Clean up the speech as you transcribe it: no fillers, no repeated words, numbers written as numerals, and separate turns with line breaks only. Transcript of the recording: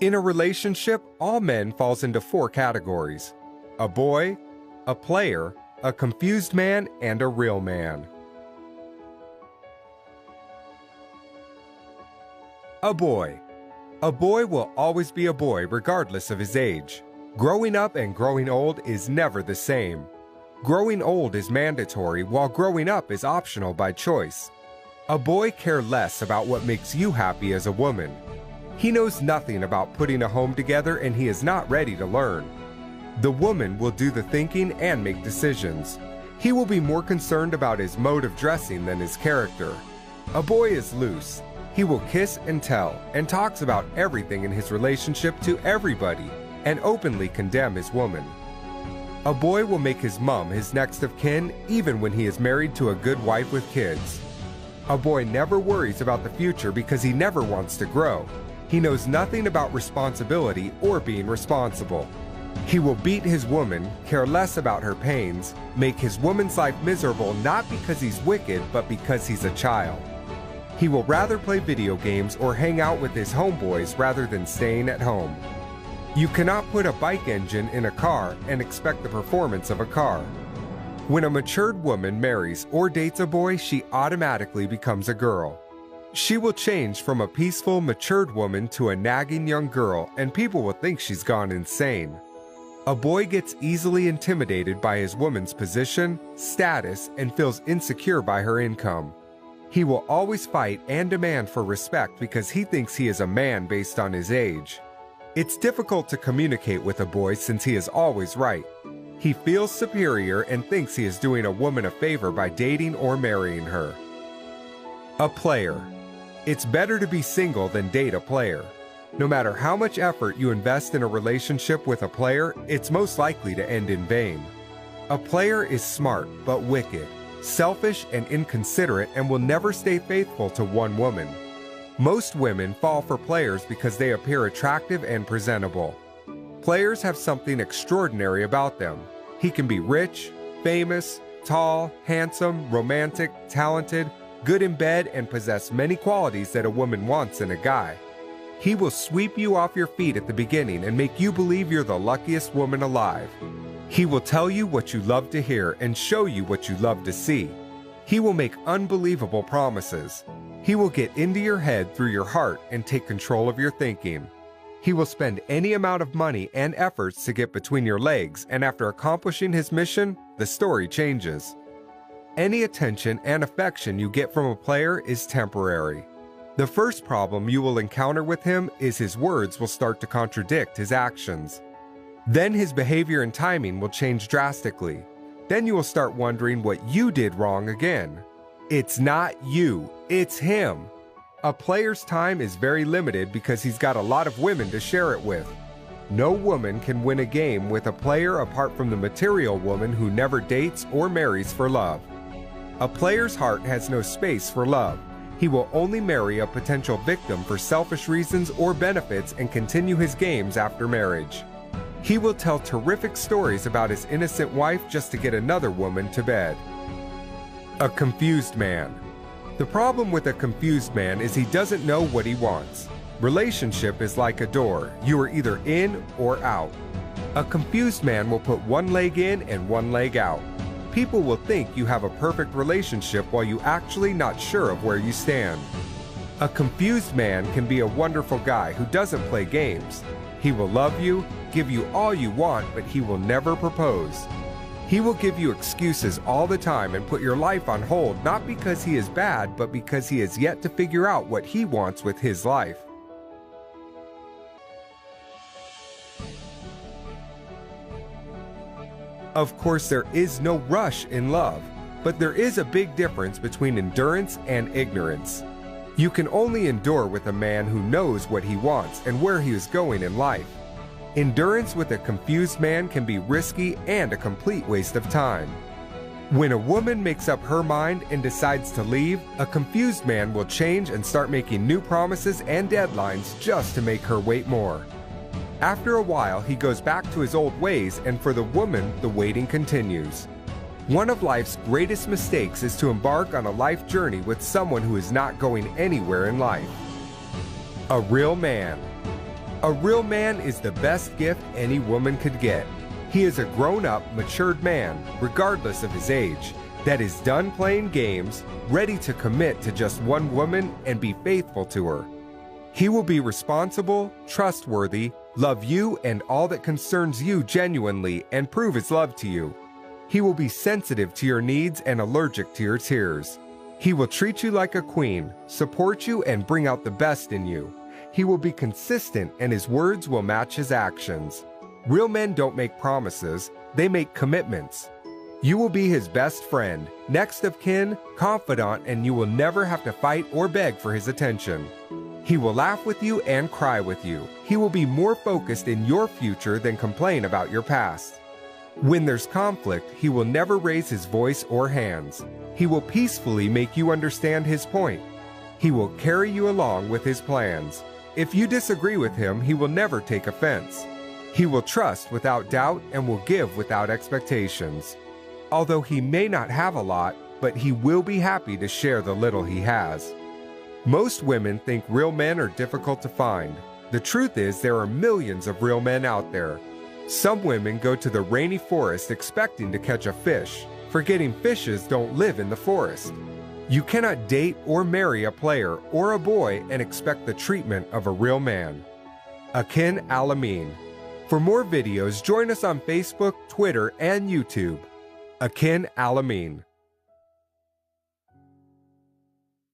In a relationship, all men falls into four categories: a boy, a player, a confused man, and a real man. A boy. A boy will always be a boy regardless of his age. Growing up and growing old is never the same. Growing old is mandatory while growing up is optional by choice. A boy cares less about what makes you happy as a woman. He knows nothing about putting a home together and he is not ready to learn. The woman will do the thinking and make decisions. He will be more concerned about his mode of dressing than his character. A boy is loose. He will kiss and tell and talks about everything in his relationship to everybody and openly condemn his woman. A boy will make his mom his next of kin even when he is married to a good wife with kids. A boy never worries about the future because he never wants to grow. He knows nothing about responsibility or being responsible. He will beat his woman, care less about her pains, make his woman's life miserable not because he's wicked but because he's a child. He will rather play video games or hang out with his homeboys rather than staying at home. You cannot put a bike engine in a car and expect the performance of a car. When a matured woman marries or dates a boy, she automatically becomes a girl. She will change from a peaceful, matured woman to a nagging young girl, and people will think she's gone insane. A boy gets easily intimidated by his woman's position, status, and feels insecure by her income. He will always fight and demand for respect because he thinks he is a man based on his age. It's difficult to communicate with a boy since he is always right. He feels superior and thinks he is doing a woman a favor by dating or marrying her. A player. It's better to be single than date a player. No matter how much effort you invest in a relationship with a player, it's most likely to end in vain. A player is smart but wicked, selfish and inconsiderate, and will never stay faithful to one woman. Most women fall for players because they appear attractive and presentable. Players have something extraordinary about them. He can be rich, famous, tall, handsome, romantic, talented, good in bed, and possess many qualities that a woman wants in a guy. He will sweep you off your feet at the beginning and make you believe you're the luckiest woman alive. He will tell you what you love to hear and show you what you love to see. He will make unbelievable promises. He will get into your head through your heart and take control of your thinking. He will spend any amount of money and efforts to get between your legs, and after accomplishing his mission, the story changes. Any attention and affection you get from a player is temporary. The first problem you will encounter with him is his words will start to contradict his actions. Then his behavior and timing will change drastically. Then you will start wondering what you did wrong again. It's not you, it's him. A player's time is very limited because he's got a lot of women to share it with. No woman can win a game with a player apart from the material woman who never dates or marries for love. A player's heart has no space for love. He will only marry a potential victim for selfish reasons or benefits and continue his games after marriage. He will tell terrific stories about his innocent wife just to get another woman to bed. A confused man. The problem with a confused man is he doesn't know what he wants. Relationship is like a door. You are either in or out. A confused man will put one leg in and one leg out. People will think you have a perfect relationship while you actually not sure of where you stand. A confused man can be a wonderful guy who doesn't play games. He will love you, give you all you want, but he will never propose. He will give you excuses all the time and put your life on hold, not because he is bad, but because he has yet to figure out what he wants with his life. Of course, there is no rush in love, but there is a big difference between endurance and ignorance. You can only endure with a man who knows what he wants and where he is going in life. Endurance with a confused man can be risky and a complete waste of time. When a woman makes up her mind and decides to leave, a confused man will change and start making new promises and deadlines just to make her wait more. After a while, he goes back to his old ways, and for the woman, the waiting continues. One of life's greatest mistakes is to embark on a life journey with someone who is not going anywhere in life. A real man. A real man is the best gift any woman could get. He is a grown-up, matured man, regardless of his age, that is done playing games, ready to commit to just one woman and be faithful to her. He will be responsible, trustworthy, love you and all that concerns you genuinely, and prove his love to you. He will be sensitive to your needs and allergic to your tears. He will treat you like a queen, support you, and bring out the best in you. He will be consistent, and his words will match his actions. Real men don't make promises, they make commitments. You will be his best friend, next of kin, confidant, and you will never have to fight or beg for his attention. He will laugh with you and cry with you. He will be more focused in your future than complain about your past. When there's conflict, he will never raise his voice or hands. He will peacefully make you understand his point. He will carry you along with his plans. If you disagree with him, he will never take offense. He will trust without doubt and will give without expectations. Although he may not have a lot, but he will be happy to share the little he has. Most women think real men are difficult to find. The truth is there are millions of real men out there. Some women go to the rainy forest expecting to catch a fish, forgetting fishes don't live in the forest. You cannot date or marry a player or a boy and expect the treatment of a real man. Akin Al-Amin. For more videos, join us on Facebook, Twitter, and YouTube. Akin Al-Amin.